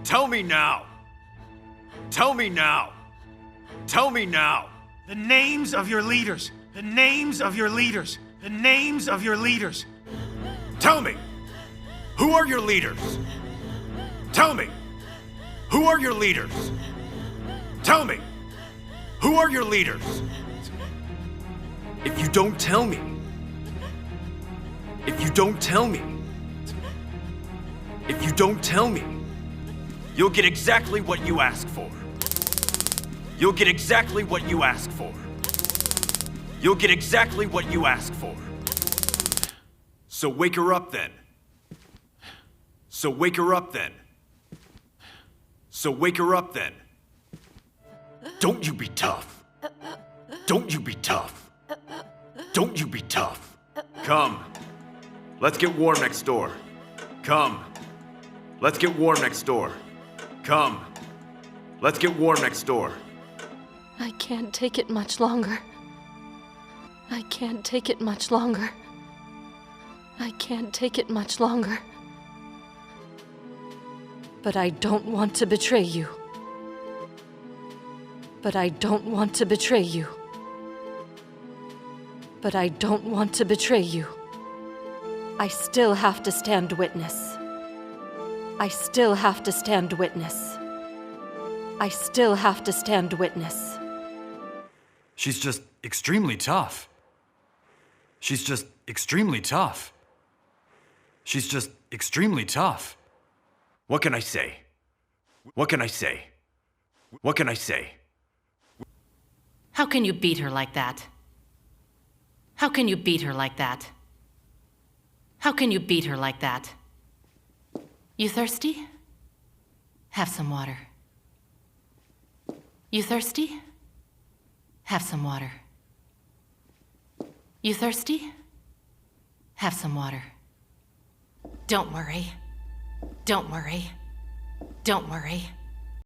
Tell me now. Tell me now. Tell me now. The names of your leaders. The names of your leaders. The names of your leaders. Tell me. Who are your leaders? Tell me. Who are your leaders? Tell me. Who are your leaders? If you don't tell me. If you don't tell me. If you don't tell me, you'll get exactly what you ask for. You'll get exactly what you ask for. You'll get exactly what you ask for. So wake her up then. So wake her up then. So wake her up then. Don't you be tough. Don't you be tough. Don't you be tough. Come. Let's get warm next door. Come. Let's get warm next door. Come. Let's get warm next door. I can't take it much longer. I can't take it much longer. I can't take it much longer. But I don't want to betray you. But I don't want to betray you. But I don't want to betray you. I still have to stand witness. I still have to stand witness. I still have to stand witness. She's just extremely tough. She's just extremely tough. She's just extremely tough. What can I say? What can I say? What can I say? How can you beat her like that? How can you beat her like that? How can you beat her like that? You thirsty? Have some water. You thirsty? Have some water. You thirsty? Have some water. Don't worry. Don't worry. Don't worry.